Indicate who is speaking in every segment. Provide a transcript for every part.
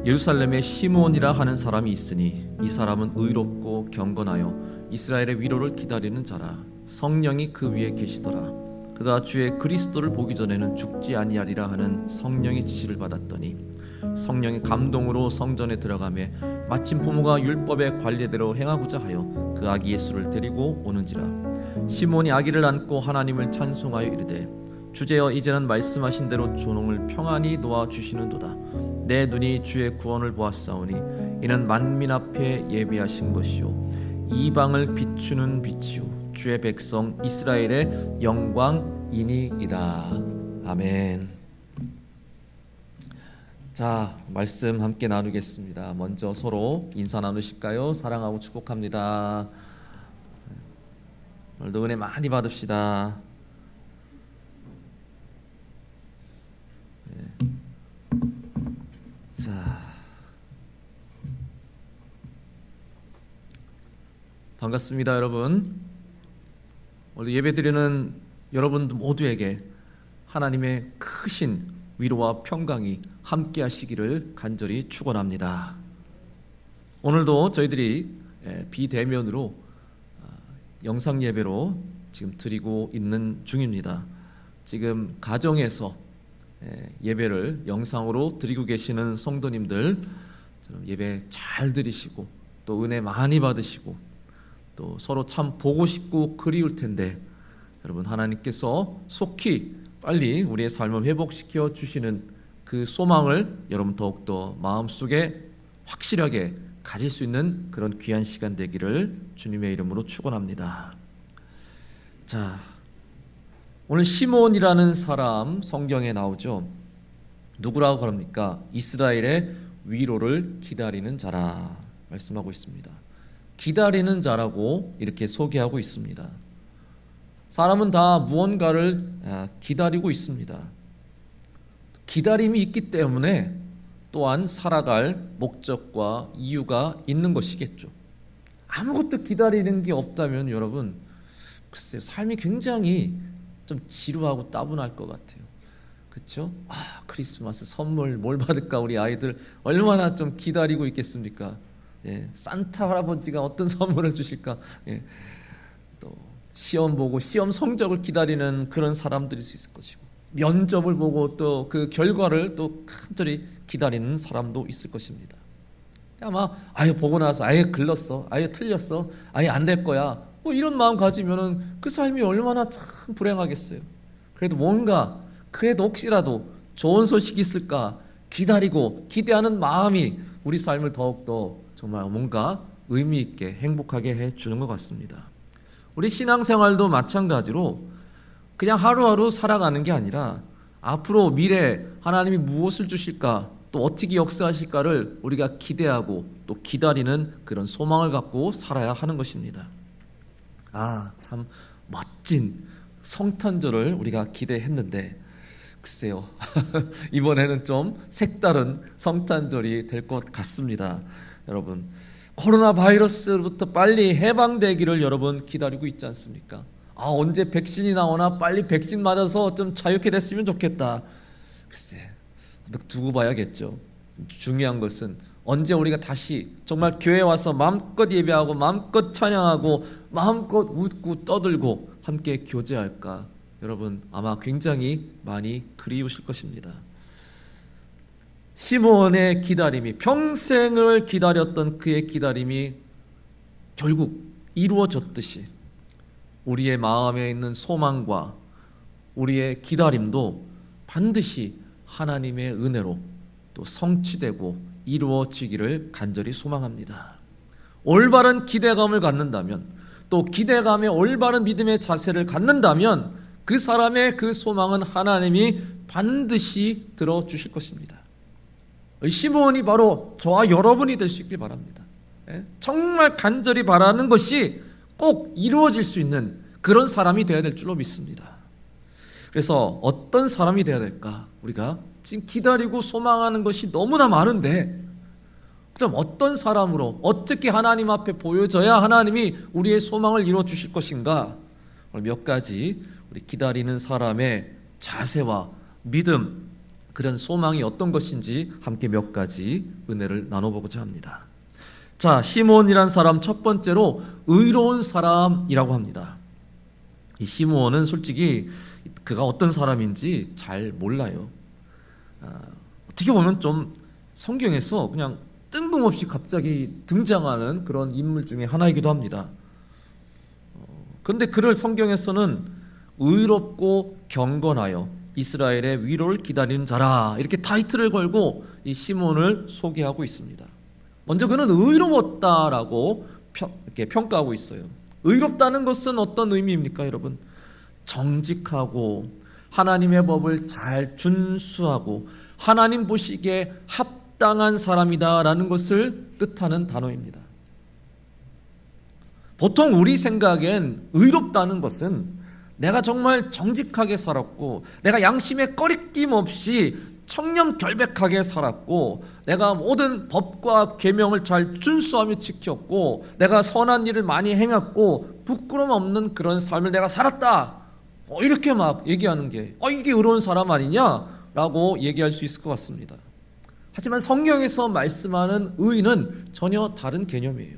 Speaker 1: 예루살렘에 시므온이라 하는 사람이 있으니 이 사람은 의롭고 경건하여 이스라엘의 위로를 기다리는 자라. 성령이 그 위에 계시더라. 그가 주의 그리스도를 보기 전에는 죽지 아니하리라 하는 성령의 지시를 받았더니 성령의 감동으로 성전에 들어가매 마침 부모가 율법의 관례대로 행하고자 하여 그 아기 예수를 데리고 오는지라. 시므온이 아기를 안고 하나님을 찬송하여 이르되 주제여 이제는 말씀하신 대로 조롱을 평안히 놓아 주시는도다. 내 눈이 주의 구원을 보았사오니 이는 만민 앞에 예비하신 것이요 이방을 비추는 빛이요 주의 백성 이스라엘의 영광이니이다. 아멘. 자, 말씀 함께 나누겠습니다. 먼저 서로 인사 나누실까요? 사랑하고 축복합니다. 오늘도 은혜 많이 받읍시다. 반갑습니다, 여러분. 오늘 예배드리는 여러분 모두에게 하나님의 크신 위로와 평강이 함께 하시기를 간절히 축원합니다. 오늘도 저희들이 비대면으로 영상 예배로 지금 드리고 있는 중입니다. 지금 가정에서 예배를 영상으로 드리고 계시는 성도님들 예배 잘 드리시고 또 은혜 많이 받으시고 또 서로 참 보고 싶고 그리울 텐데 여러분 하나님께서 속히 빨리 우리의 삶을 회복시켜 주시는 그 소망을 여러분 더욱더 마음속에 확실하게 가질 수 있는 그런 귀한 시간 되기를 주님의 이름으로 축원합니다. 자, 오늘 시므온이라는 사람 성경에 나오죠. 누구라고 그럽니까? 이스라엘의 위로를 기다리는 자라 말씀하고 있습니다. 기다리는 자라고 이렇게 소개하고 있습니다. 사람은 다 무언가를 기다리고 있습니다. 기다림이 있기 때문에 또한 살아갈 목적과 이유가 있는 것이겠죠. 아무것도 기다리는 게 없다면 여러분 글쎄요, 삶이 굉장히 좀 지루하고 따분할 것 같아요. 그렇죠? 크리스마스 선물 뭘 받을까 우리 아이들 얼마나 좀 기다리고 있겠습니까? 산타 할아버지가 어떤 선물을 주실까? 또 시험 보고 시험 성적을 기다리는 그런 사람들일 수 있을 것이고 면접을 보고 또 그 결과를 또 간절히 기다리는 사람도 있을 것입니다. 아마 보고 나서 글렀어, 틀렸어, 안 될 거야 뭐 이런 마음 가지면은 그 삶이 얼마나 참 불행하겠어요. 그래도 혹시라도 좋은 소식이 있을까 기다리고 기대하는 마음이 우리 삶을 더욱더 정말 뭔가 의미 있게 행복하게 해주는 것 같습니다. 우리 신앙생활도 마찬가지로 그냥 하루하루 살아가는 게 아니라 앞으로 미래 하나님이 무엇을 주실까 또 어떻게 역사하실까를 우리가 기대하고 또 기다리는 그런 소망을 갖고 살아야 하는 것입니다. 참 멋진 성탄절을 우리가 기대했는데 글쎄요 이번에는 좀 색다른 성탄절이 될 것 같습니다. 여러분 코로나 바이러스로부터 빨리 해방되기를 여러분 기다리고 있지 않습니까? 언제 백신이 나오나 빨리 백신 맞아서 좀 자유케 됐으면 좋겠다. 글쎄 두고 봐야겠죠. 중요한 것은 언제 우리가 다시 정말 교회에 와서 마음껏 예배하고 마음껏 찬양하고 마음껏 웃고 떠들고 함께 교제할까? 여러분 아마 굉장히 많이 그리우실 것입니다. 시므온의 기다림이 평생을 기다렸던 그의 기다림이 결국 이루어졌듯이 우리의 마음에 있는 소망과 우리의 기다림도 반드시 하나님의 은혜로 또 성취되고 이루어지기를 간절히 소망합니다. 올바른 기대감을 갖는다면 또 기대감에 올바른 믿음의 자세를 갖는다면 그 사람의 그 소망은 하나님이 반드시 들어주실 것입니다. 시므온이 바로 저와 여러분이 될 수 있길 바랍니다. 정말 간절히 바라는 것이 꼭 이루어질 수 있는 그런 사람이 되어야 될 줄로 믿습니다. 그래서 어떤 사람이 되어야 될까? 우리가 지금 기다리고 소망하는 것이 너무나 많은데 그럼 어떤 사람으로 어떻게 하나님 앞에 보여져야 하나님이 우리의 소망을 이루어 주실 것인가? 오늘 몇 가지 우리 기다리는 사람의 자세와 믿음 그런 소망이 어떤 것인지 함께 몇 가지 은혜를 나눠보고자 합니다. 자, 시므온이란 사람 첫 번째로 의로운 사람이라고 합니다. 이 시므온은 솔직히 그가 어떤 사람인지 잘 몰라요. 어떻게 보면 좀 성경에서 그냥 뜬금없이 갑자기 등장하는 그런 인물 중에 하나이기도 합니다. 그런데 그를 성경에서는 의롭고 경건하여 이스라엘의 위로를 기다리는 자라, 이렇게 타이틀을 걸고 이 시므온을 소개하고 있습니다. 먼저 그는 의로웠다라고 이렇게 평가하고 있어요. 의롭다는 것은 어떤 의미입니까, 여러분? 정직하고 하나님의 법을 잘 준수하고 하나님 보시기에 합당한 사람이다라는 것을 뜻하는 단어입니다. 보통 우리 생각엔 의롭다는 것은 내가 정말 정직하게 살았고, 내가 양심에 꺼리낌 없이 청렴결백하게 살았고, 내가 모든 법과 계명을 잘 준수하며 지켰고, 내가 선한 일을 많이 행했고, 부끄럼 없는 그런 삶을 내가 살았다, 이렇게 막 얘기하는 게 이게 의로운 사람 아니냐라고 얘기할 수 있을 것 같습니다. 하지만 성경에서 말씀하는 의는 전혀 다른 개념이에요.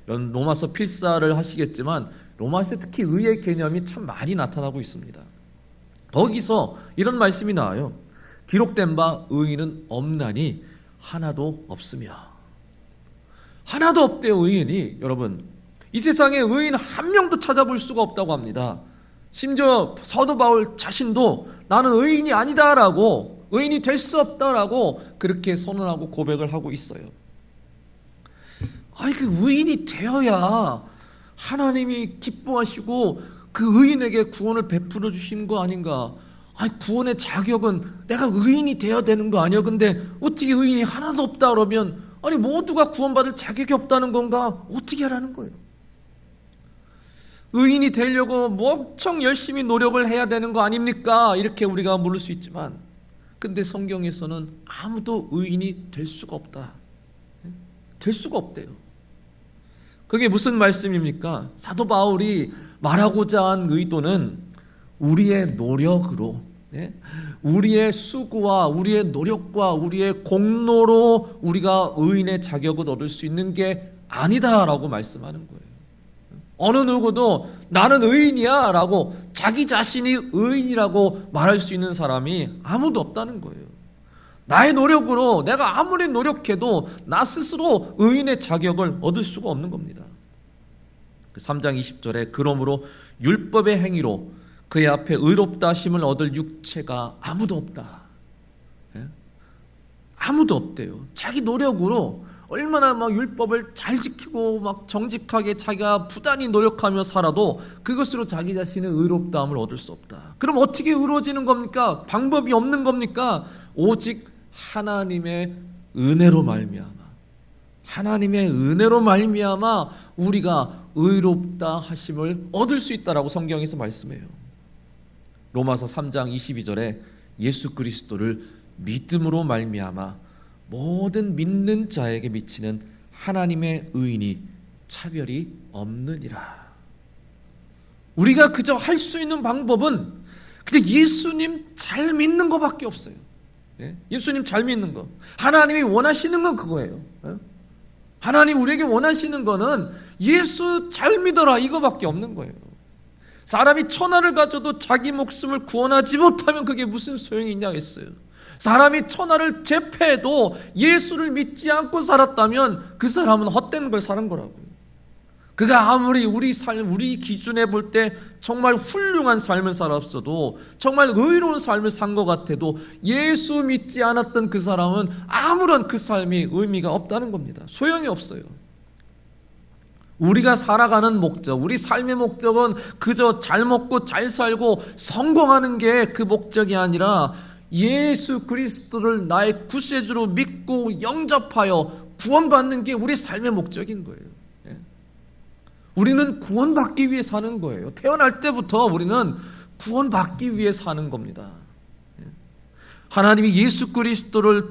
Speaker 1: 이런 로마서 필사를 하시겠지만 로마서에 특히 의의 개념이 참 많이 나타나고 있습니다. 거기서 이런 말씀이 나와요. 기록된 바 의인은 없나니 하나도 없으며. 하나도 없대요, 의인이. 여러분, 이 세상에 의인 한 명도 찾아볼 수가 없다고 합니다. 심지어 사도 바울 자신도 나는 의인이 아니다라고, 의인이 될 수 없다라고 그렇게 선언하고 고백을 하고 있어요. 그 의인이 되어야 하나님이 기뻐하시고 그 의인에게 구원을 베풀어 주시는 거 아닌가? 구원의 자격은 내가 의인이 되어야 되는 거 아니야? 근데 어떻게 의인이 하나도 없다 그러면 모두가 구원받을 자격이 없다는 건가? 어떻게 하라는 거예요? 의인이 되려고 엄청 열심히 노력을 해야 되는 거 아닙니까? 이렇게 우리가 물을 수 있지만, 근데 성경에서는 아무도 의인이 될 수가 없다. 될 수가 없대요. 그게 무슨 말씀입니까? 사도 바울이 말하고자 한 의도는 우리의 노력으로, 우리의 수고와 우리의 노력과 우리의 공로로 우리가 의인의 자격을 얻을 수 있는 게 아니다라고 말씀하는 거예요. 어느 누구도 나는 의인이야 라고 자기 자신이 의인이라고 말할 수 있는 사람이 아무도 없다는 거예요. 나의 노력으로 내가 아무리 노력해도 나 스스로 의인의 자격을 얻을 수가 없는 겁니다. 3장 20절에 그러므로 율법의 행위로 그의 앞에 의롭다 하심을 얻을 육체가 아무도 없다. 아무도 없대요. 자기 노력으로 얼마나 막 율법을 잘 지키고 막 정직하게 자기가 부단히 노력하며 살아도 그것으로 자기 자신의 의롭다함을 얻을 수 없다. 그럼 어떻게 의로워지는 겁니까? 방법이 없는 겁니까? 오직 하나님의 은혜로 말미암아, 하나님의 은혜로 말미암아 우리가 의롭다 하심을 얻을 수 있다라고 성경에서 말씀해요. 로마서 3장 22절에 예수 그리스도를 믿음으로 말미암아 모든 믿는 자에게 미치는 하나님의 의인이 차별이 없느니라. 우리가 그저 할 수 있는 방법은 그냥 예수님 잘 믿는 것밖에 없어요. 예수님 잘 믿는 거. 하나님이 원하시는 건 그거예요. 하나님 우리에게 원하시는 거는 예수 잘 믿어라, 이거밖에 없는 거예요. 사람이 천하를 가져도 자기 목숨을 구원하지 못하면 그게 무슨 소용이 있냐 했어요. 사람이 천하를 제패해도 예수를 믿지 않고 살았다면 그 사람은 헛된 걸 사는 거라고요. 그가 아무리 우리 기준에 볼 때 정말 훌륭한 삶을 살았어도, 정말 의로운 삶을 산 것 같아도 예수 믿지 않았던 그 사람은 아무런 그 삶이 의미가 없다는 겁니다. 소용이 없어요. 우리가 살아가는 목적, 우리 삶의 목적은 그저 잘 먹고 잘 살고 성공하는 게 그 목적이 아니라 예수 그리스도를 나의 구세주로 믿고 영접하여 구원받는 게 우리 삶의 목적인 거예요. 우리는 구원받기 위해 사는 거예요. 태어날 때부터 우리는 구원받기 위해 사는 겁니다. 하나님이 예수 그리스도를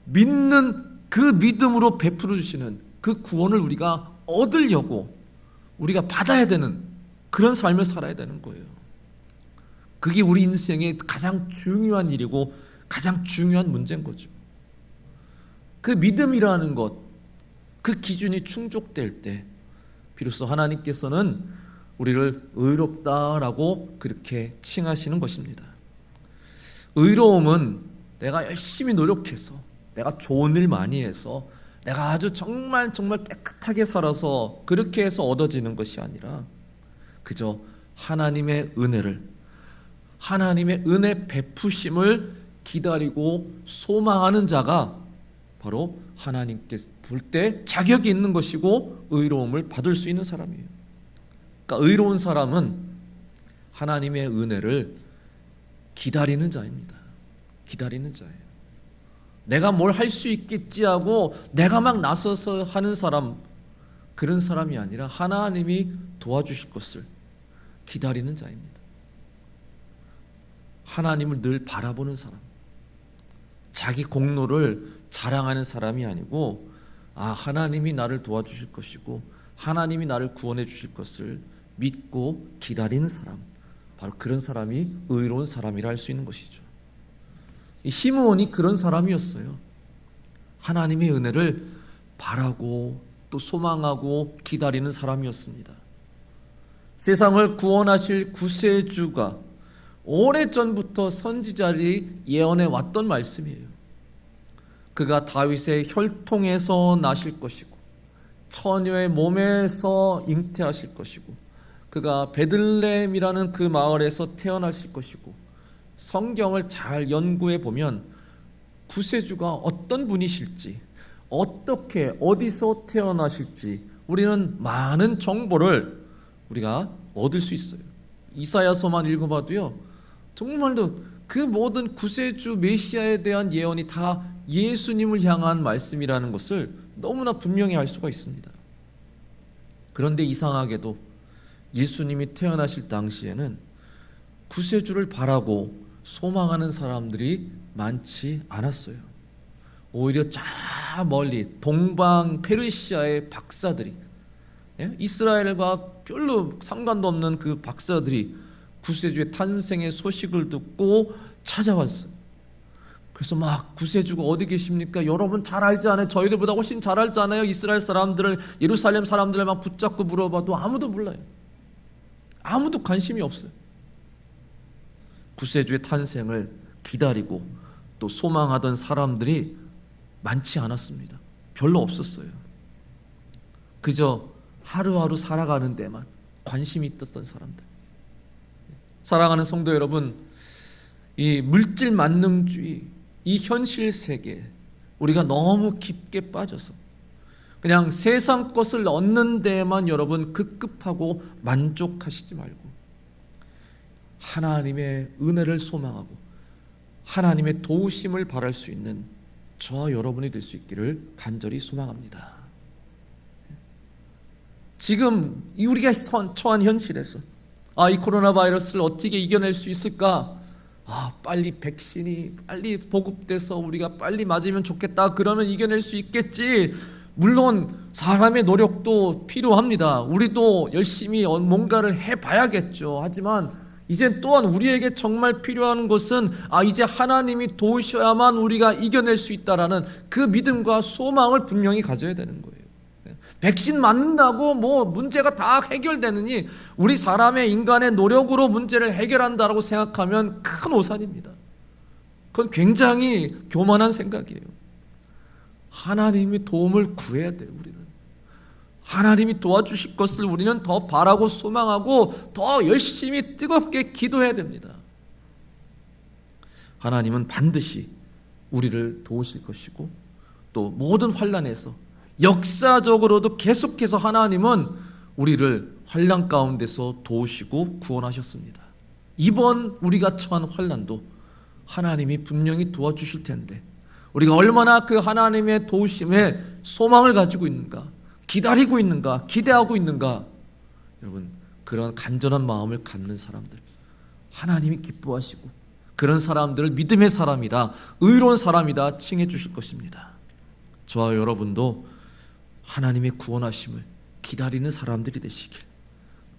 Speaker 1: 믿는 그 믿음으로 베풀어 주시는 그 구원을 우리가 얻으려고 우리가 받아야 되는 그런 삶을 살아야 되는 거예요. 그게 우리 인생의 가장 중요한 일이고 가장 중요한 문제인 거죠. 그 믿음이라는 것, 그 기준이 충족될 때 비로소 하나님께서는 우리를 의롭다라고 그렇게 칭하시는 것입니다. 의로움은 내가 열심히 노력해서, 내가 좋은 일 많이 해서, 내가 아주 정말 깨끗하게 살아서 그렇게 해서 얻어지는 것이 아니라 그저 하나님의 은혜를, 하나님의 은혜 베푸심을 기다리고 소망하는 자가 바로 하나님께 볼 때 자격이 있는 것이고 의로움을 받을 수 있는 사람이에요. 그러니까 의로운 사람은 하나님의 은혜를 기다리는 자입니다. 기다리는 자예요. 내가 뭘 할 수 있겠지 하고 내가 막 나서서 하는 사람, 그런 사람이 아니라 하나님이 도와주실 것을 기다리는 자입니다. 하나님을 늘 바라보는 사람, 자기 공로를 자랑하는 사람이 아니고 하나님이 나를 도와주실 것이고 하나님이 나를 구원해 주실 것을 믿고 기다리는 사람, 바로 그런 사람이 의로운 사람이라 할 수 있는 것이죠. 시므온이 그런 사람이었어요. 하나님의 은혜를 바라고 또 소망하고 기다리는 사람이었습니다. 세상을 구원하실 구세주가 오래전부터 선지자들이 예언해 왔던 말씀이에요. 그가 다윗의 혈통에서 나실 것이고 처녀의 몸에서 잉태하실 것이고 그가 베들레헴이라는 그 마을에서 태어나실 것이고, 성경을 잘 연구해 보면 구세주가 어떤 분이실지, 어떻게 어디서 태어나실지 우리는 많은 정보를 우리가 얻을 수 있어요. 이사야서만 읽어봐도요, 정말로 그 모든 구세주 메시아에 대한 예언이 다 예수님을 향한 말씀이라는 것을 너무나 분명히 알 수가 있습니다. 그런데 이상하게도 예수님이 태어나실 당시에는 구세주를 바라고 소망하는 사람들이 많지 않았어요. 오히려 저 멀리 동방 페르시아의 박사들이, 이스라엘과 별로 상관도 없는 그 박사들이 구세주의 탄생의 소식을 듣고 찾아왔어요. 그래서 막 구세주가 어디 계십니까? 여러분 잘 알지 않아요? 저희들보다 훨씬 잘 알잖아요. 이스라엘 사람들을, 예루살렘 사람들을 막 붙잡고 물어봐도 아무도 몰라요. 아무도 관심이 없어요. 구세주의 탄생을 기다리고 또 소망하던 사람들이 많지 않았습니다. 별로 없었어요. 그저 하루하루 살아가는 데만 관심이 있었던 사람들. 사랑하는 성도 여러분, 이 물질 만능주의, 이 현실 세계, 우리가 너무 깊게 빠져서 그냥 세상 것을 얻는 데에만 여러분 급급하고 만족하시지 말고 하나님의 은혜를 소망하고 하나님의 도우심을 바랄 수 있는 저와 여러분이 될 수 있기를 간절히 소망합니다. 지금 우리가 처한 현실에서 이 코로나 바이러스를 어떻게 이겨낼 수 있을까? 빨리 백신이 빨리 보급돼서 우리가 빨리 맞으면 좋겠다. 그러면 이겨낼 수 있겠지. 물론 사람의 노력도 필요합니다. 우리도 열심히 뭔가를 해봐야겠죠. 하지만 이제 또한 우리에게 정말 필요한 것은 이제 하나님이 도우셔야만 우리가 이겨낼 수 있다라는 그 믿음과 소망을 분명히 가져야 되는 거예요. 백신 맞는다고 뭐 문제가 다 해결되느니, 우리 사람의 인간의 노력으로 문제를 해결한다라고 생각하면 큰 오산입니다. 그건 굉장히 교만한 생각이에요. 하나님이 도움을 구해야 돼요. 우리는 하나님이 도와주실 것을 우리는 더 바라고 소망하고 더 열심히 뜨겁게 기도해야 됩니다. 하나님은 반드시 우리를 도우실 것이고, 또 모든 환난에서 역사적으로도 계속해서 하나님은 우리를 환난 가운데서 도우시고 구원하셨습니다. 이번 우리가 처한 환난도 하나님이 분명히 도와주실 텐데, 우리가 얼마나 그 하나님의 도우심에 소망을 가지고 있는가, 기다리고 있는가, 기대하고 있는가. 여러분, 그런 간절한 마음을 갖는 사람들, 하나님이 기뻐하시고 그런 사람들을 믿음의 사람이다, 의로운 사람이다 칭해 주실 것입니다. 저와 여러분도 하나님의 구원하심을 기다리는 사람들이 되시길,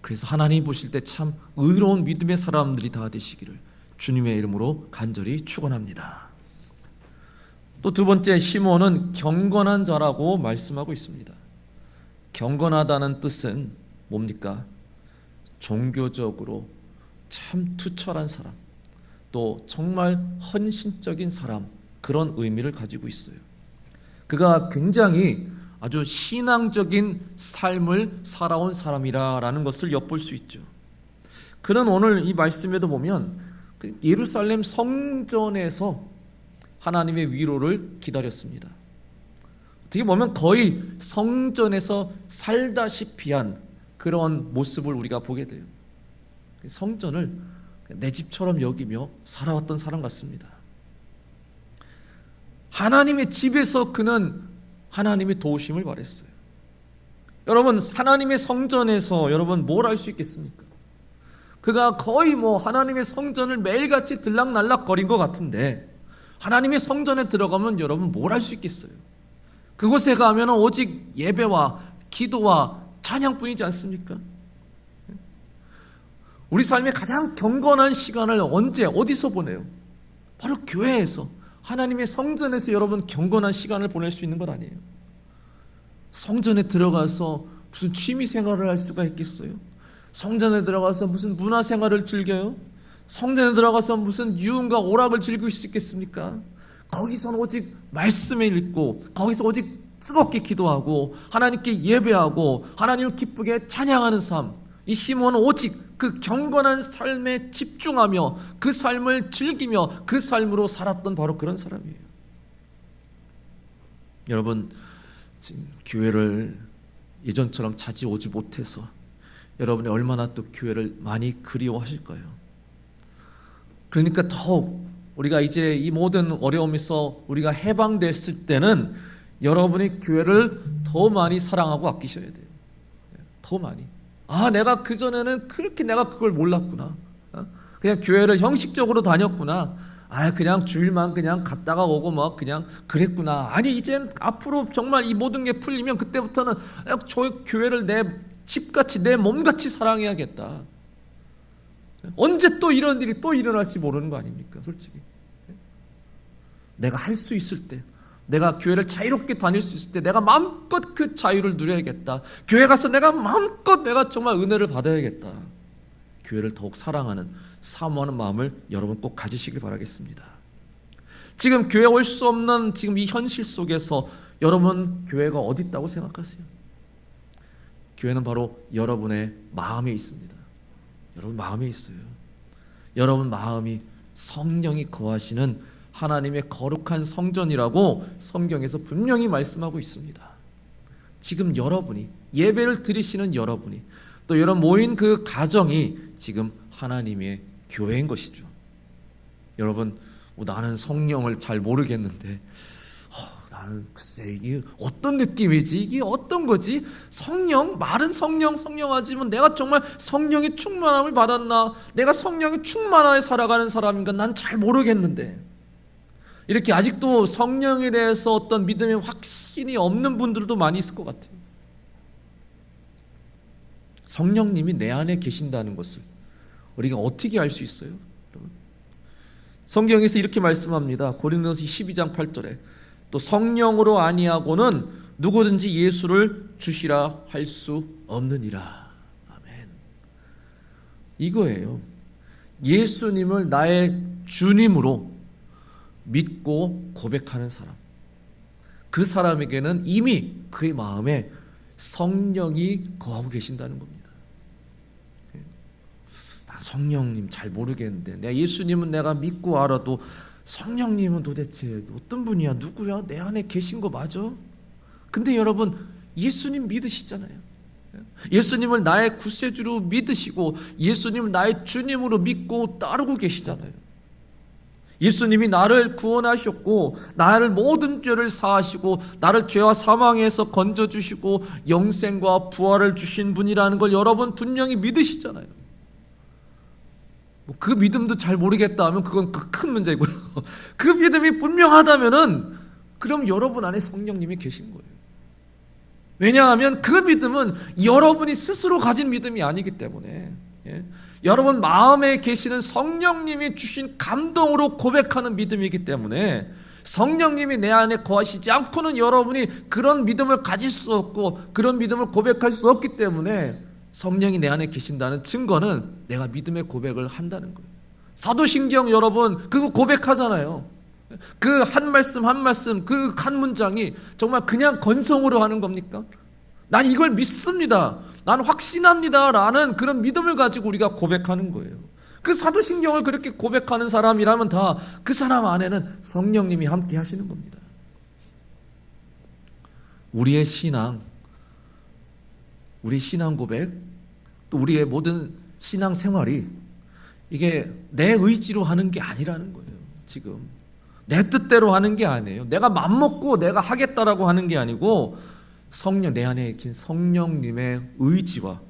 Speaker 1: 그래서 하나님이 보실 때 참 의로운 믿음의 사람들이 다 되시기를 주님의 이름으로 간절히 축원합니다. 또 두 번째, 시몬은 경건한 자라고 말씀하고 있습니다. 경건하다는 뜻은 뭡니까? 종교적으로 참 투철한 사람, 또 정말 헌신적인 사람, 그런 의미를 가지고 있어요. 그가 굉장히 아주 신앙적인 삶을 살아온 사람이라는 것을 엿볼 수 있죠. 그는 오늘 이 말씀에도 보면 예루살렘 성전에서 하나님의 위로를 기다렸습니다. 어떻게 보면 거의 성전에서 살다시피 한 그런 모습을 우리가 보게 돼요. 성전을 내 집처럼 여기며 살아왔던 사람 같습니다. 하나님의 집에서 그는 하나님의 도우심을 바랬어요. 여러분, 하나님의 성전에서 여러분 뭘 할 수 있겠습니까? 그가 거의 하나님의 성전을 매일같이 들락날락 거린 것 같은데, 하나님의 성전에 들어가면 여러분 뭘 할 수 있겠어요? 그곳에 가면 오직 예배와 기도와 찬양뿐이지 않습니까? 우리 삶의 가장 경건한 시간을 언제 어디서 보내요? 바로 교회에서, 하나님의 성전에서 여러분 경건한 시간을 보낼 수 있는 것 아니에요? 성전에 들어가서 무슨 취미 생활을 할 수가 있겠어요? 성전에 들어가서 무슨 문화 생활을 즐겨요? 성전에 들어가서 무슨 유흥과 오락을 즐길 수 있겠습니까? 거기서는 오직 말씀을 읽고, 거기서 오직 뜨겁게 기도하고, 하나님께 예배하고, 하나님을 기쁘게 찬양하는 삶. 이 시몬은 오직 그 경건한 삶에 집중하며 그 삶을 즐기며 그 삶으로 살았던 바로 그런 사람이에요. 여러분, 지금 교회를 예전처럼 자주 오지 못해서 여러분이 얼마나 또 교회를 많이 그리워하실까요? 그러니까 더욱 우리가 이제 이 모든 어려움에서 우리가 해방됐을 때는 여러분이 교회를 더 많이 사랑하고 아끼셔야 돼요. 더 많이. 내가 그전에는 그렇게 내가 그걸 몰랐구나. 그냥 교회를 형식적으로 다녔구나. 그냥 주일만 그냥 갔다가 오고 그냥 그랬구나. 아니, 이젠 앞으로 정말 이 모든 게 풀리면 그때부터는 저 교회를 내 집같이, 내 몸같이 사랑해야겠다. 언제 또 이런 일이 또 일어날지 모르는 거 아닙니까? 솔직히. 내가 할 수 있을 때, 내가 교회를 자유롭게 다닐 수 있을 때 내가 마음껏 그 자유를 누려야겠다. 교회 가서 내가 마음껏 내가 정말 은혜를 받아야겠다. 교회를 더욱 사랑하는, 사모하는 마음을 여러분 꼭 가지시길 바라겠습니다. 지금 교회 올 수 없는 지금 이 현실 속에서 여러분 교회가 어디 있다고 생각하세요? 교회는 바로 여러분의 마음에 있습니다. 여러분 마음에 있어요. 여러분 마음이 성령이 거하시는 하나님의 거룩한 성전이라고 성경에서 분명히 말씀하고 있습니다. 지금 여러분이, 예배를 드리시는 여러분이, 또 여러분 모인 그 가정이 지금 하나님의 교회인 것이죠. 여러분, 나는 성령을 잘 모르겠는데 나는 글쎄 이게 어떤 느낌이지? 이게 어떤 거지? 성령? 말은 성령 하지만 내가 정말 성령의 충만함을 받았나? 내가 성령의 충만하게 살아가는 사람인가? 난 잘 모르겠는데. 이렇게 아직도 성령에 대해서 어떤 믿음의 확신이 없는 분들도 많이 있을 것 같아요. 성령님이 내 안에 계신다는 것을 우리가 어떻게 알 수 있어요? 성경에서 이렇게 말씀합니다. 고린도서 12장 8절에 또 성령으로 아니하고는 누구든지 예수를 주시라 할 수 없느니라. 아멘. 이거예요. 예수님을 나의 주님으로 믿고 고백하는 사람, 그 사람에게는 이미 그의 마음에 성령이 거하고 계신다는 겁니다. 나 성령님 잘 모르겠는데, 내가 예수님은 내가 믿고 알아도 성령님은 도대체 어떤 분이야? 누구야? 내 안에 계신 거 맞아? 근데 여러분, 예수님 믿으시잖아요. 예수님을 나의 구세주로 믿으시고 예수님을 나의 주님으로 믿고 따르고 계시잖아요. 예수님이 나를 구원하셨고 나를 모든 죄를 사하시고 나를 죄와 사망에서 건져주시고 영생과 부활을 주신 분이라는 걸 여러분 분명히 믿으시잖아요. 그 믿음도 잘 모르겠다 하면 그건 큰 문제고요. 그 믿음이 분명하다면은 그럼 여러분 안에 성령님이 계신 거예요. 왜냐하면 그 믿음은 여러분이 스스로 가진 믿음이 아니기 때문에, 여러분 마음에 계시는 성령님이 주신 감동으로 고백하는 믿음이기 때문에 성령님이 내 안에 거하시지 않고는 여러분이 그런 믿음을 가질 수 없고 그런 믿음을 고백할 수 없기 때문에 성령이 내 안에 계신다는 증거는 내가 믿음의 고백을 한다는 거예요. 사도신경 여러분 그거 고백하잖아요. 그 한 말씀 한 말씀 그 한 문장이 정말 그냥 건성으로 하는 겁니까? 난 이걸 믿습니다. 난 확신합니다. 라는 그런 믿음을 가지고 우리가 고백하는 거예요. 그 사도신경을 그렇게 고백하는 사람이라면 다 그 사람 안에는 성령님이 함께 하시는 겁니다. 우리의 신앙, 우리 신앙 고백, 또 우리의 모든 신앙 생활이 이게 내 의지로 하는 게 아니라는 거예요. 지금 내 뜻대로 하는 게 아니에요. 내가 맘먹고 내가 하겠다라고 하는 게 아니고 성령, 내 안에 계신 성령님의 의지와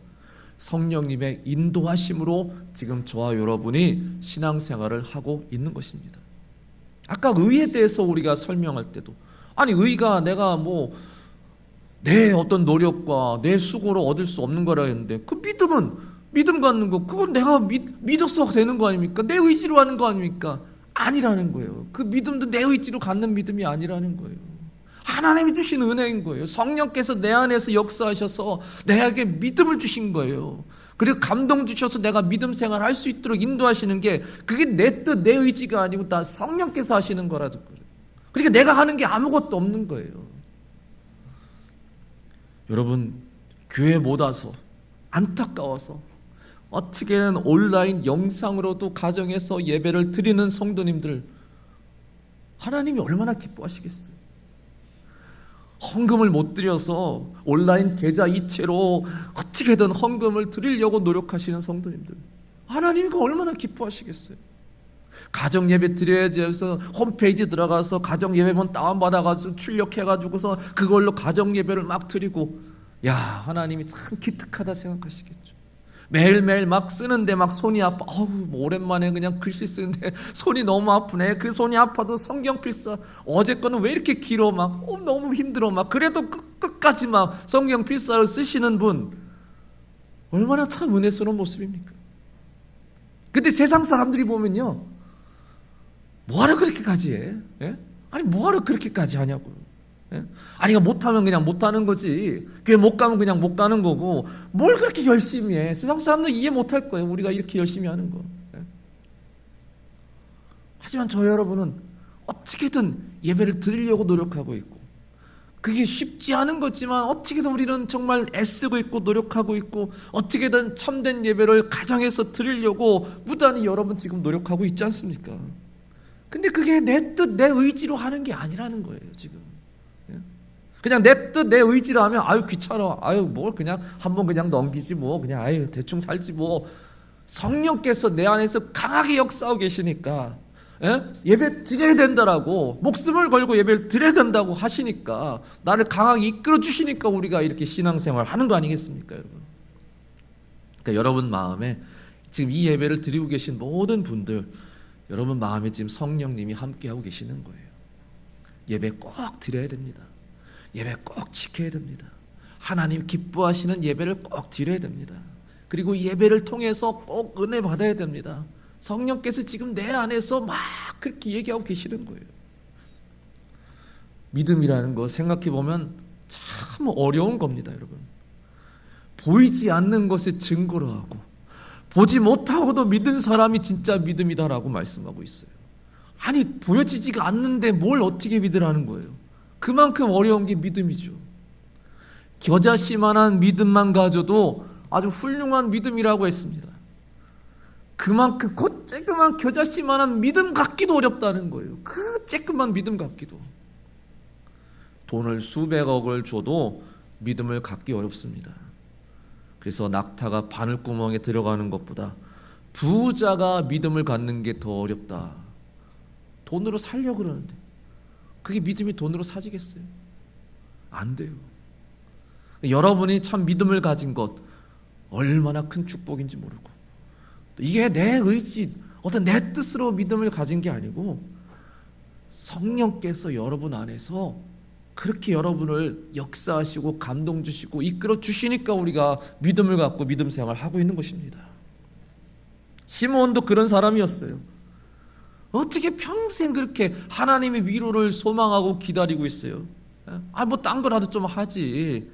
Speaker 1: 성령님의 인도하심으로 지금 저와 여러분이 신앙생활을 하고 있는 것입니다. 아까 의에 대해서 우리가 설명할 때도 아니 의가 내가 뭐 내 어떤 노력과 내 수고로 얻을 수 없는 거라 했는데 그 믿음은 믿음 갖는 거 그건 내가 믿어서 되는 거 아닙니까? 내 의지로 하는 거 아닙니까? 아니라는 거예요. 그 믿음도 내 의지로 갖는 믿음이 아니라는 거예요. 하나님이 주신 은혜인 거예요. 성령께서 내 안에서 역사하셔서 내게 믿음을 주신 거예요. 그리고 감동 주셔서 내가 믿음 생활을 할 수 있도록 인도하시는 게 그게 내 뜻, 내 의지가 아니고 다 성령께서 하시는 거라도 그래요. 그러니까 내가 하는 게 아무것도 없는 거예요. 여러분 교회 못 와서 안타까워서 어떻게든 온라인 영상으로도 가정에서 예배를 드리는 성도님들 하나님이 얼마나 기뻐하시겠어요. 헌금을 못 드려서 온라인 계좌 이체로 어떻게든 헌금을 드리려고 노력하시는 성도님들 하나님이 얼마나 기뻐하시겠어요. 가정 예배 드려야지 해서 홈페이지 들어가서 가정 예배문 다운받아가지고 출력해가지고서 그걸로 가정 예배를 막 드리고 야 하나님이 참 기특하다 생각하시겠죠. 매일매일 막 쓰는데 막 손이 아파. 뭐 오랜만에 그냥 글씨 쓰는데 손이 너무 아프네. 그 손이 아파도 성경 필사 어제 거는 왜 이렇게 길어 막 너무 힘들어 막 그래도 끝까지 막 성경 필사를 쓰시는 분 얼마나 참 은혜스러운 모습입니까? 근데 세상 사람들이 보면요 뭐하러 그렇게까지 해? 예? 아니 뭐하러 그렇게까지 하냐고요. 예? 아니 못하면 그냥 못하는 거지. 교회 못 가면 그냥 못 가는 거고 뭘 그렇게 열심히 해. 세상 사람들 이해 못할 거예요. 우리가 이렇게 열심히 하는 거. 예? 하지만 저 여러분은 어떻게든 예배를 드리려고 노력하고 있고 그게 쉽지 않은 거지만 어떻게든 우리는 정말 애쓰고 있고 노력하고 있고 어떻게든 참된 예배를 가정에서 드리려고 무단히 여러분 지금 노력하고 있지 않습니까? 근데 그게 내 뜻, 내 의지로 하는 게 아니라는 거예요, 지금. 그냥 내 뜻, 내 의지로 하면, 아유, 귀찮아. 아유, 뭘 그냥 한번 그냥 넘기지 뭐. 그냥, 아유, 대충 살지 뭐. 성령께서 내 안에서 강하게 역사하고 계시니까, 예배 드려야 된다라고, 목숨을 걸고 예배를 드려야 된다고 하시니까, 나를 강하게 이끌어 주시니까 우리가 이렇게 신앙생활 하는 거 아니겠습니까, 여러분? 그러니까 여러분 마음에 지금 이 예배를 드리고 계신 모든 분들, 여러분 마음에 지금 성령님이 함께하고 계시는 거예요. 예배 꼭 드려야 됩니다. 예배 꼭 지켜야 됩니다. 하나님 기뻐하시는 예배를 꼭 드려야 됩니다. 그리고 예배를 통해서 꼭 은혜 받아야 됩니다. 성령께서 지금 내 안에서 막 그렇게 얘기하고 계시는 거예요. 믿음이라는 거 생각해 보면 참 어려운 겁니다, 여러분. 보이지 않는 것에 증거로 하고 보지 못하고도 믿은 사람이 진짜 믿음이다라고 말씀하고 있어요. 아니 보여지지가 않는데 뭘 어떻게 믿으라는 거예요. 그만큼 어려운 게 믿음이죠. 겨자씨만한 믿음만 가져도 아주 훌륭한 믿음이라고 했습니다. 그만큼 그 쬐끄만 겨자씨만한 믿음 갖기도 어렵다는 거예요. 그 쬐끄만 믿음 갖기도. 돈을 수백억을 줘도 믿음을 갖기 어렵습니다. 그래서 낙타가 바늘구멍에 들어가는 것보다 부자가 믿음을 갖는 게 더 어렵다. 돈으로 살려고 그러는데 그게 믿음이 돈으로 사지겠어요? 안 돼요. 여러분이 참 믿음을 가진 것 얼마나 큰 축복인지 모르고 이게 내 의지, 어떤 내 뜻으로 믿음을 가진 게 아니고 성령께서 여러분 안에서 그렇게 여러분을 역사하시고 감동 주시고 이끌어 주시니까 우리가 믿음을 갖고 믿음 생활을 하고 있는 것입니다. 시므온도 그런 사람이었어요. 어떻게 평생 그렇게 하나님의 위로를 소망하고 기다리고 있어요? 뭐 딴 거라도 좀 하지.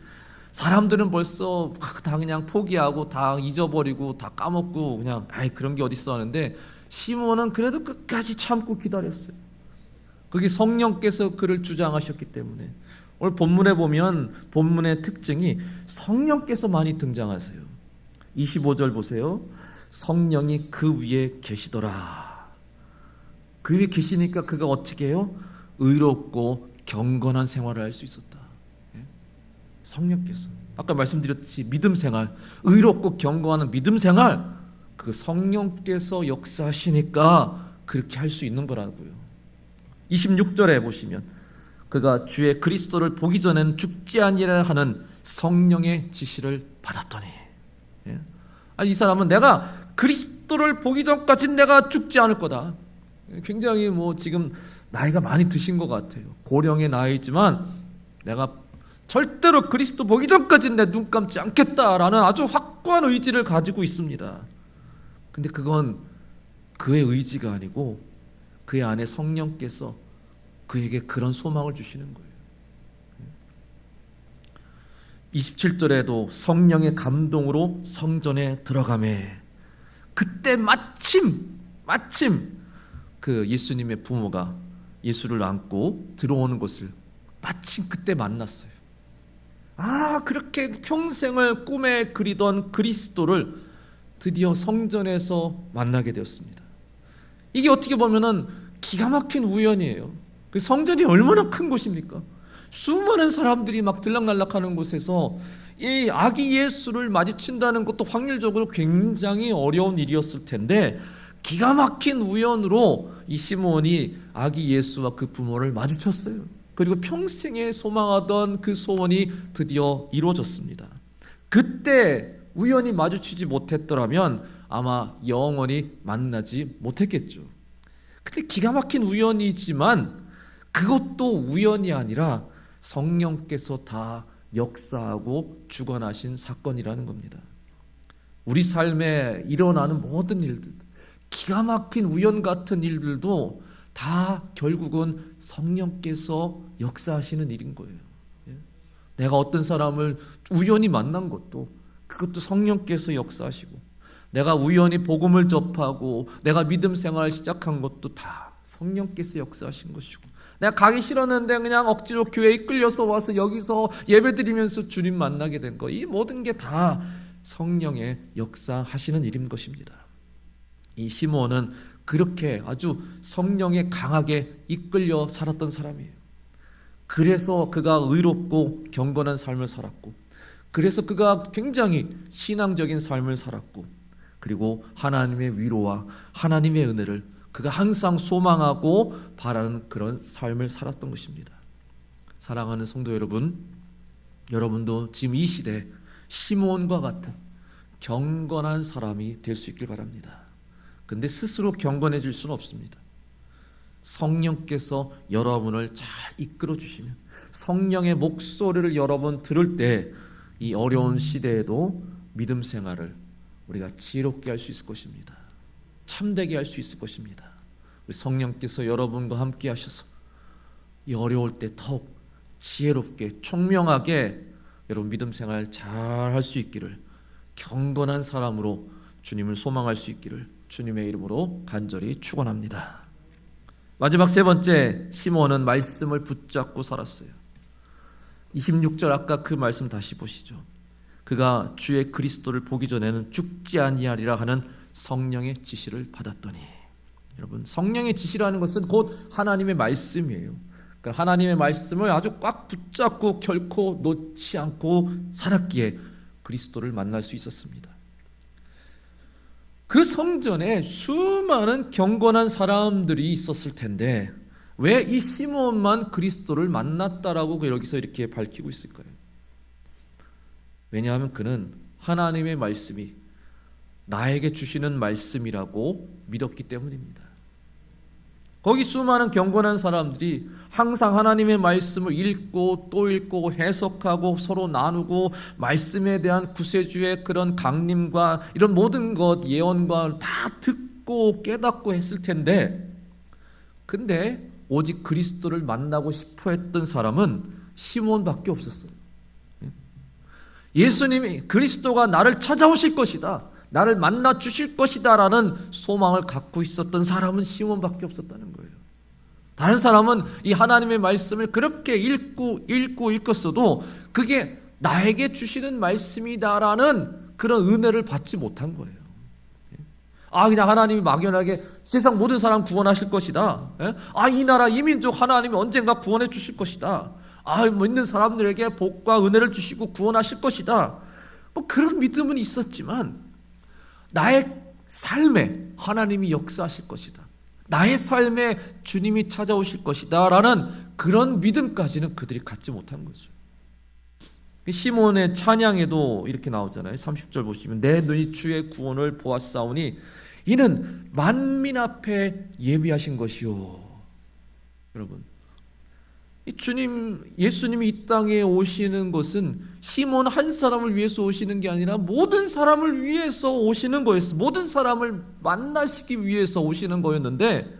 Speaker 1: 사람들은 벌써 다 그냥 포기하고 다 잊어버리고 다 까먹고 그냥 그런 게 어딨어 하는데 시몬은 그래도 끝까지 참고 기다렸어요. 그게 성령께서 그를 주장하셨기 때문에. 오늘 본문에 보면 본문의 특징이 성령께서 많이 등장하세요. 25절 보세요. 성령이 그 위에 계시더라. 그 위에 계시니까 그가 어떻게 해요? 의롭고 경건한 생활을 할 수 있었다. 성령께서 아까 말씀드렸듯이 믿음 생활, 의롭고 경건한 믿음 생활, 그 성령께서 역사하시니까 그렇게 할 수 있는 거라고요. 26절에 보시면 그가 주의 그리스도를 보기 전에는 죽지 아니하라 하는 성령의 지시를 받았더니, 이 사람은 내가 그리스도를 보기 전까지는 내가 죽지 않을 거다. 굉장히 지금 나이가 많이 드신 것 같아요. 고령의 나이지만 내가 절대로 그리스도 보기 전까지는 내 눈 감지 않겠다라는 아주 확고한 의지를 가지고 있습니다. 근데 그건 그의 의지가 아니고 그의 안에 성령께서 그에게 그런 소망을 주시는 거예요. 27절에도 성령의 감동으로 성전에 들어가매 그때 마침 그 예수님의 부모가 예수를 안고 들어오는 것을 마침 그때 만났어요. 그렇게 평생을 꿈에 그리던 그리스도를 드디어 성전에서 만나게 되었습니다. 이게 어떻게 보면은 기가 막힌 우연이에요. 그 성전이 얼마나 큰 곳입니까? 수많은 사람들이 막 들락날락하는 곳에서 이 아기 예수를 마주친다는 것도 확률적으로 굉장히 어려운 일이었을 텐데 기가 막힌 우연으로 이 시몬이 아기 예수와 그 부모를 마주쳤어요. 그리고 평생에 소망하던 그 소원이 드디어 이루어졌습니다. 그때 우연히 마주치지 못했더라면 아마 영원히 만나지 못했겠죠. 근데 기가 막힌 우연이지만 그것도 우연이 아니라 성령께서 다 역사하고 주관하신 사건이라는 겁니다. 우리 삶에 일어나는 모든 일들, 기가 막힌 우연 같은 일들도 다 결국은 성령께서 역사하시는 일인 거예요. 내가 어떤 사람을 우연히 만난 것도 그것도 성령께서 역사하시고, 내가 우연히 복음을 접하고 내가 믿음 생활을 시작한 것도 다 성령께서 역사하신 것이고, 내가 가기 싫었는데 그냥 억지로 교회에 이끌려서 와서 여기서 예배드리면서 주님 만나게 된 거, 이 모든 게 다 성령의 역사하시는 일인 것입니다. 이 시몬은 그렇게 아주 성령에 강하게 이끌려 살았던 사람이에요. 그래서 그가 의롭고 경건한 삶을 살았고, 그래서 그가 굉장히 신앙적인 삶을 살았고, 그리고 하나님의 위로와 하나님의 은혜를 그가 항상 소망하고 바라는 그런 삶을 살았던 것입니다. 사랑하는 성도 여러분, 여러분도 지금 이 시대 시몬과 같은 경건한 사람이 될 수 있길 바랍니다. 근데 스스로 경건해질 수는 없습니다. 성령께서 여러분을 잘 이끌어 주시면, 성령의 목소리를 여러분 들을 때 이 어려운 시대에도 믿음 생활을 우리가 지혜롭게 할 수 있을 것입니다. 참되게 할 수 있을 것입니다. 우리 성령께서 여러분과 함께 하셔서 이 어려울 때 더욱 지혜롭게 총명하게 여러분 믿음 생활 잘 할 수 있기를, 경건한 사람으로 주님을 소망할 수 있기를 주님의 이름으로 간절히 축원합니다. 마지막 세 번째, 시몬은 말씀을 붙잡고 살았어요. 26절 아까 그 말씀 다시 보시죠. 그가 주의 그리스도를 보기 전에는 죽지 아니하리라 하는 성령의 지시를 받았더니, 여러분 성령의 지시라는 것은 곧 하나님의 말씀이에요. 그러니까 하나님의 말씀을 아주 꽉 붙잡고 결코 놓지 않고 살았기에 그리스도를 만날 수 있었습니다. 그 성전에 수많은 경건한 사람들이 있었을 텐데 왜 이 시몬만 그리스도를 만났다라고 여기서 이렇게 밝히고 있을까요? 왜냐하면 그는 하나님의 말씀이 나에게 주시는 말씀이라고 믿었기 때문입니다. 거기 수많은 경건한 사람들이 항상 하나님의 말씀을 읽고 또 읽고 해석하고 서로 나누고 말씀에 대한 구세주의 그런 강림과 이런 모든 것, 예언과 다 듣고 깨닫고 했을 텐데 근데 오직 그리스도를 만나고 싶어 했던 사람은 시몬밖에 없었어요. 예수님이 그리스도가 나를 찾아오실 것이다, 나를 만나 주실 것이다 라는 소망을 갖고 있었던 사람은 시몬밖에 없었다는 거예요. 다른 사람은 이 하나님의 말씀을 그렇게 읽었어도 그게 나에게 주시는 말씀이다라는 그런 은혜를 받지 못한 거예요. 그냥 하나님이 막연하게 세상 모든 사람 구원하실 것이다. 이 나라 이 민족 하나님이 언젠가 구원해 주실 것이다. 믿는 사람들에게 복과 은혜를 주시고 구원하실 것이다. 그런 믿음은 있었지만 나의 삶에 하나님이 역사하실 것이다, 나의 삶에 주님이 찾아오실 것이다 라는 그런 믿음까지는 그들이 갖지 못한 거죠. 시몬의 찬양에도 이렇게 나오잖아요. 30절 보시면 내 눈이 주의 구원을 보았사오니 이는 만민 앞에 예비하신 것이요. 여러분, 예수님이 이 땅에 오시는 것은 시몬 한 사람을 위해서 오시는 게 아니라 모든 사람을 위해서 오시는 거였어요. 모든 사람을 만나시기 위해서 오시는 거였는데,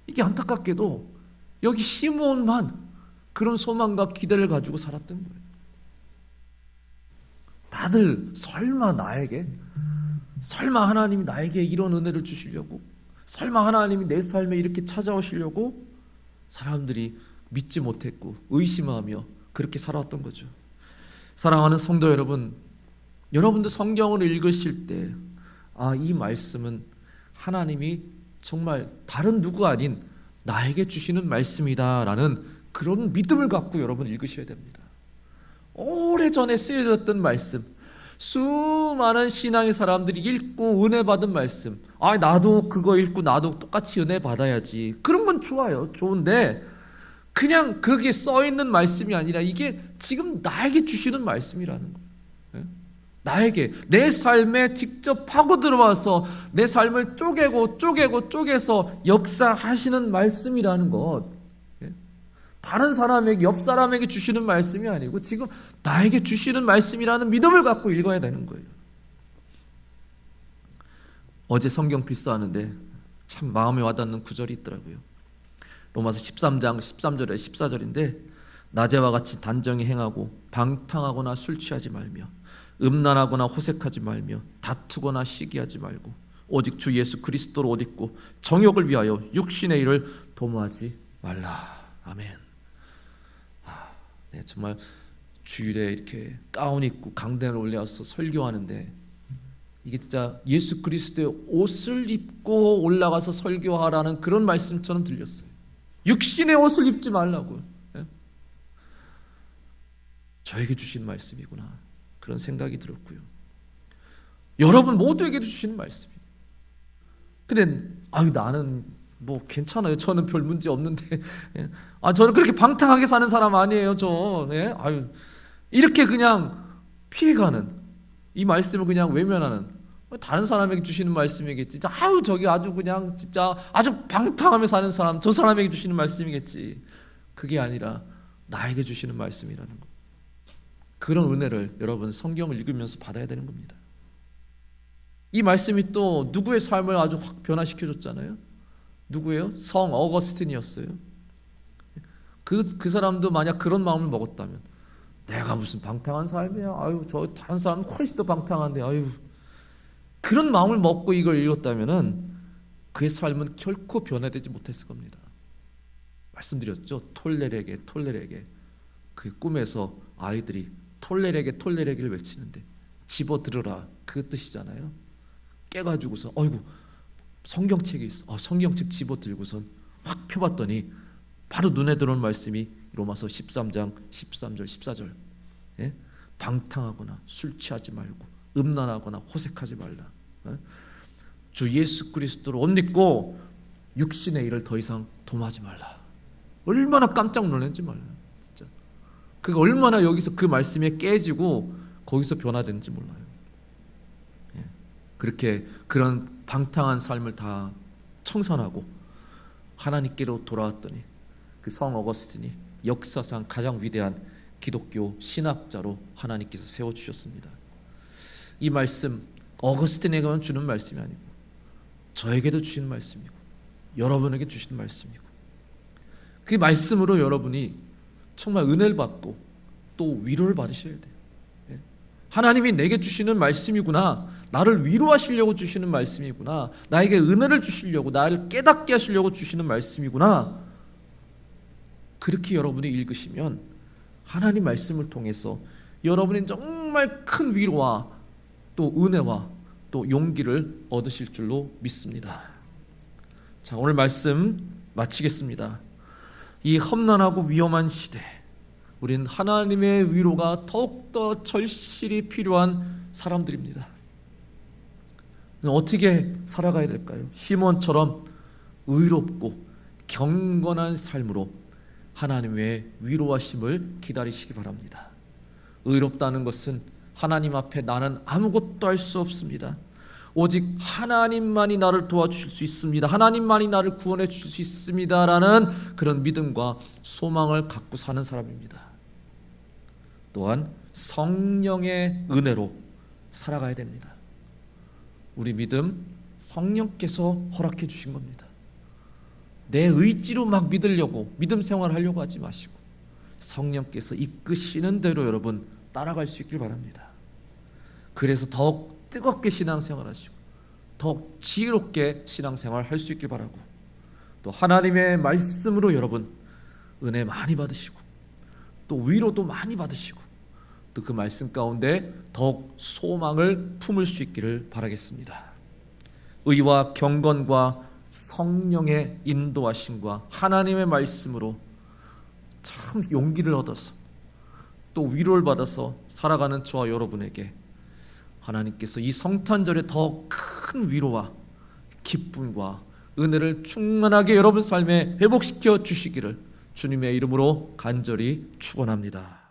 Speaker 1: 이게 안타깝게도 여기 시몬만 그런 소망과 기대를 가지고 살았던 거예요. 다들 설마 하나님이 나에게 이런 은혜를 주시려고, 설마 하나님이 내 삶에 이렇게 찾아오시려고 사람들이 믿지 못했고 의심하며 그렇게 살아왔던 거죠. 사랑하는 성도 여러분, 여러분도 성경을 읽으실 때 이 말씀은 하나님이 정말 다른 누구 아닌 나에게 주시는 말씀이다 라는 그런 믿음을 갖고 여러분 읽으셔야 됩니다. 오래전에 쓰여졌던 말씀, 수많은 신앙의 사람들이 읽고 은혜 받은 말씀, 나도 그거 읽고 나도 똑같이 은혜 받아야지, 그런 건 좋은데 그냥 거기에 써있는 말씀이 아니라 이게 지금 나에게 주시는 말씀이라는 거예요. 나에게 내 삶에 직접 파고 들어와서 내 삶을 쪼개서 역사하시는 말씀이라는 것, 다른 사람에게, 옆 사람에게 주시는 말씀이 아니고 지금 나에게 주시는 말씀이라는 믿음을 갖고 읽어야 되는 거예요. 어제 성경 필사하는데 참 마음에 와닿는 구절이 있더라고요. 로마서 13장 13절에 14절인데 낮에와 같이 단정히 행하고 방탕하거나 술 취하지 말며 음란하거나 호색하지 말며 다투거나 시기하지 말고 오직 주 예수 그리스도로 옷 입고 정욕을 위하여 육신의 일을 도모하지 말라. 아멘. 정말 주일에 이렇게 가운 입고 강단에 올라와서 설교하는데 이게 진짜 예수 그리스도의 옷을 입고 올라가서 설교하라는 그런 말씀처럼 들렸어요. 육신의 옷을 입지 말라고요. 저에게 주신 말씀이구나, 그런 생각이 들었고요. 여러분 모두에게 주신 말씀이에요. 근데 나는 괜찮아요, 저는 별 문제 없는데, 저는 그렇게 방탕하게 사는 사람 아니에요, 이렇게 그냥 피해가는, 이 말씀을 그냥 외면하는, 다른 사람에게 주시는 말씀이겠지, 저기 아주 그냥 진짜 아주 방탕하며 사는 사람, 저 사람에게 주시는 말씀이겠지. 그게 아니라 나에게 주시는 말씀이라는 것, 그런 은혜를 여러분 성경을 읽으면서 받아야 되는 겁니다. 이 말씀이 또 누구의 삶을 아주 확 변화시켜줬잖아요. 누구예요? 성 어거스틴이었어요. 그 사람도 만약 그런 마음을 먹었다면, 내가 무슨 방탕한 삶이야, 저 다른 사람은 훨씬 더 방탕한데, 그런 마음을 먹고 이걸 읽었다면은 그의 삶은 결코 변화되지 못했을 겁니다. 말씀드렸죠. 톨레레게 그 꿈에서 아이들이 톨레레게를 외치는데 집어들어라, 그 뜻이잖아요. 깨가지고서 성경책이 있어, 성경책 집어들고선 확 펴봤더니 바로 눈에 들어온 말씀이 로마서 13장 13절 14절. 방탕하거나 술 취하지 말고 음란하거나 호색하지 말라. 주 예수 그리스도로 옷 입고 육신의 일을 더 이상 도모하지 말라. 얼마나 깜짝 놀랐는지 몰라요. 진짜 그게 얼마나 여기서 그 말씀에 깨지고 거기서 변화되는지 몰라요. 그렇게 그런 방탕한 삶을 다 청산하고 하나님께로 돌아왔더니 그 성 어거스틴이 역사상 가장 위대한 기독교 신학자로 하나님께서 세워주셨습니다. 이 말씀 어거스틴에게만 주는 말씀이 아니고 저에게도 주시는 말씀이고 여러분에게 주시는 말씀이고, 그 말씀으로 여러분이 정말 은혜를 받고 또 위로를 받으셔야 돼요. 예. 하나님이 내게 주시는 말씀이구나, 나를 위로하시려고 주시는 말씀이구나, 나에게 은혜를 주시려고, 나를 깨닫게 하시려고 주시는 말씀이구나, 그렇게 여러분이 읽으시면 하나님 말씀을 통해서 여러분이 정말 큰 위로와 또 은혜와 또 용기를 얻으실 줄로 믿습니다. 자, 오늘 말씀 마치겠습니다. 이 험난하고 위험한 시대, 우린 하나님의 위로가 더욱더 절실히 필요한 사람들입니다. 어떻게 살아가야 될까요? 시몬처럼 의롭고 경건한 삶으로 하나님의 위로하심을 기다리시기 바랍니다. 의롭다는 것은 하나님 앞에 나는 아무것도 할 수 없습니다. 오직 하나님만이 나를 도와주실 수 있습니다. 하나님만이 나를 구원해 주실 수 있습니다라는 그런 믿음과 소망을 갖고 사는 사람입니다. 또한 성령의 은혜로 살아가야 됩니다. 우리 믿음 성령께서 허락해 주신 겁니다. 내 의지로 막 믿으려고, 믿음 생활을 하려고 하지 마시고 성령께서 이끄시는 대로 여러분 따라갈 수 있길 바랍니다. 그래서 더욱 뜨겁게 신앙생활 하시고 더욱 지혜롭게 신앙생활 할 수 있길 바라고, 또 하나님의 말씀으로 여러분 은혜 많이 받으시고 또 위로도 많이 받으시고 또 그 말씀 가운데 더욱 소망을 품을 수 있기를 바라겠습니다. 의와 경건과 성령의 인도하심과 하나님의 말씀으로 참 용기를 얻어서 또 위로를 받아서 살아가는 저와 여러분에게 하나님께서 이 성탄절에 더 큰 위로와 기쁨과 은혜를 충만하게 여러분 삶에 회복시켜 주시기를 주님의 이름으로 간절히 축원합니다.